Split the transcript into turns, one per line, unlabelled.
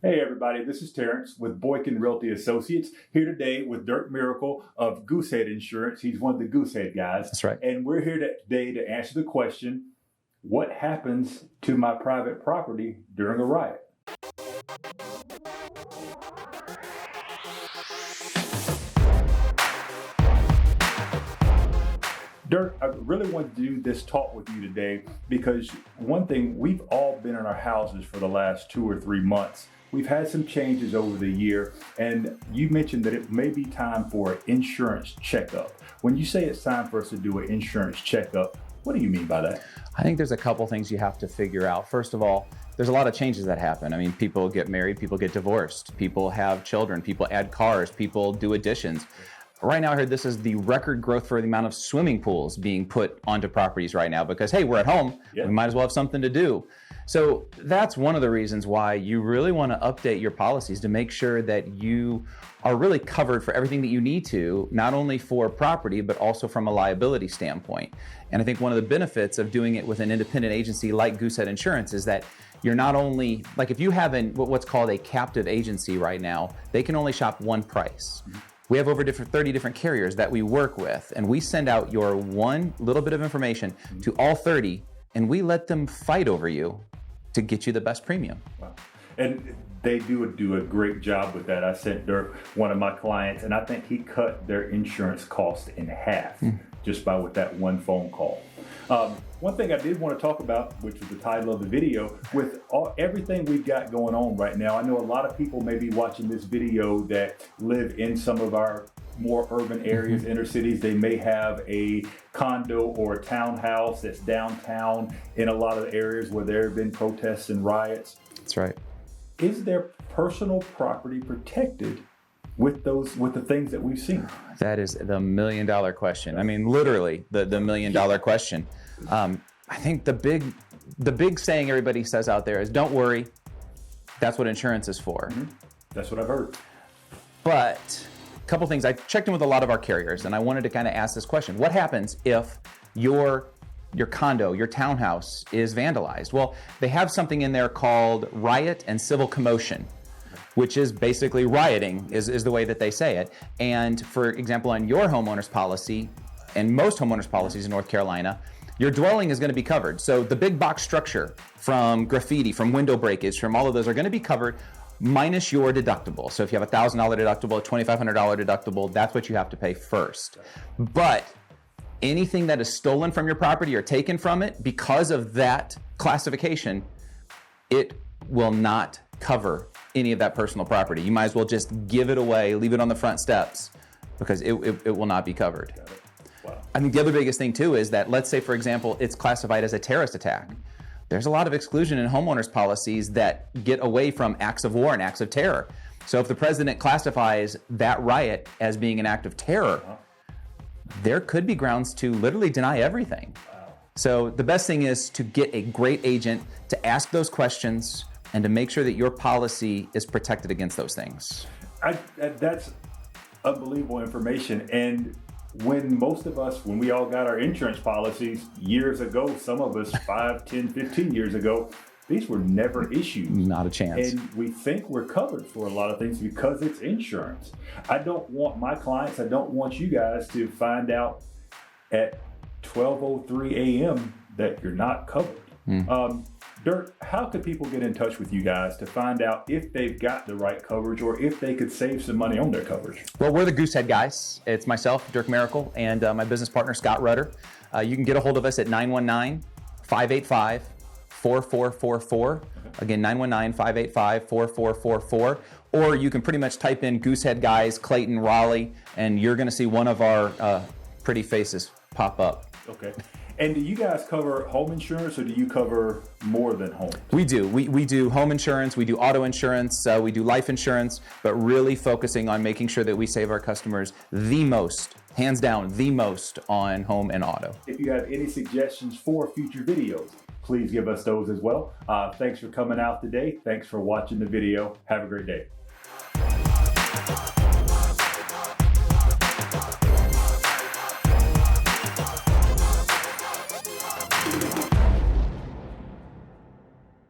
Hey everybody, this is Terrence with Boykin Realty Associates, here today with Dyrke Maricle of Goosehead Insurance. He's one of the Goosehead guys.
That's right.
And we're here today to answer the question, what happens to my private property during a riot? Dyrke, I really want to do this talk with you today because one thing, we've all been in our houses for the last 2 or 3 months. We've had some changes over the year, and you mentioned that it may be time for an insurance checkup. When you say it's time for us to do an insurance checkup, what do you mean by that?
I think there's a couple things you have to figure out. First of all, there's a lot of changes that happen. I mean, people get married, people get divorced, people have children, people add cars, people do additions. Right now, I heard this is the record growth for the amount of swimming pools being put onto properties right now because, hey, we're at home, we might as well have something to do. So that's one of the reasons why you really want to update your policies to make sure that you are really covered for everything that you need to, not only for property, but also from a liability standpoint. And I think one of the benefits of doing it with an independent agency like Goosehead Insurance is that you're not only, like if you have what's called a captive agency right now, they can only shop one price. We have over 30 different carriers that we work with, and we send out your one little bit of information to all 30, and we let them fight over you to get you the best premium.
Wow. And they do a great job with that. I sent Dyrke one of my clients, and I think he cut their insurance cost in half just with that one phone call. One thing I did want to talk about, which was the title of the video, with everything we've got going on right now, I know a lot of people may be watching this video that live in some of our more urban areas, inner cities. They may have a condo or a townhouse that's downtown in a lot of the areas where there have been protests and riots.
That's right.
Is their personal property protected with the things that we've seen?
That is the $1 million question. I mean, literally the $1 million question. I think the big saying everybody says out there is, don't worry, that's what insurance is for.
That's what I've heard.
But a couple things, I checked in with a lot of our carriers and I wanted to kind of ask this question. What happens if your condo, your townhouse is vandalized? Well, they have something in there called Riot and civil commotion, which is basically rioting is the way that they say it. And for example, on your homeowner's policy, and most homeowners' policies in North Carolina, your dwelling is going to be covered. So the big box structure from graffiti, from window breakage, from all of those are going to be covered minus your deductible. So if you have a $1,000 deductible, a $2,500 deductible, that's what you have to pay first. But anything that is stolen from your property or taken from it, because of that classification, it will not cover any of that personal property. You might as well just give it away, leave it on the front steps, because it will not be covered.
Wow.
I think the other biggest thing too is that, let's say for example, it's classified as a terrorist attack. There's a lot of exclusion in homeowners policies that get away from acts of war and acts of terror. So if the president classifies that riot as being an act of terror, there could be grounds to literally deny everything. So the best thing is to get a great agent to ask those questions and to make sure that your policy is protected against those things.
That's unbelievable information. And when most of us, when we all got our insurance policies years ago, some of us 5, 10, 15 years ago, these were never issued.
Not a chance.
And we think we're covered for a lot of things because it's insurance. I don't want my clients, I don't want you guys to find out at 12:03 a.m. that you're not covered. Dyrke, how could people get in touch with you guys to find out if they've got the right coverage or if they could save some money on their coverage?
Well, we're the Goosehead guys. It's myself, Dyrke Maricle, and my business partner, Scott Rudder. You can get a hold of us at 919-585-4444. Again, 919-585-4444. Or you can pretty much type in Goosehead guys, Clayton, Raleigh, and you're going to see one of our pretty faces pop up.
Okay. And do you guys cover home insurance or do you cover more than home?
We do. We do home insurance, we do auto insurance, we do life insurance, but really focusing on making sure that we save our customers the most, hands down, the most on home and auto.
If you have any suggestions for future videos, please give us those as well. Thanks for coming out today. Thanks for watching the video. Have a great day.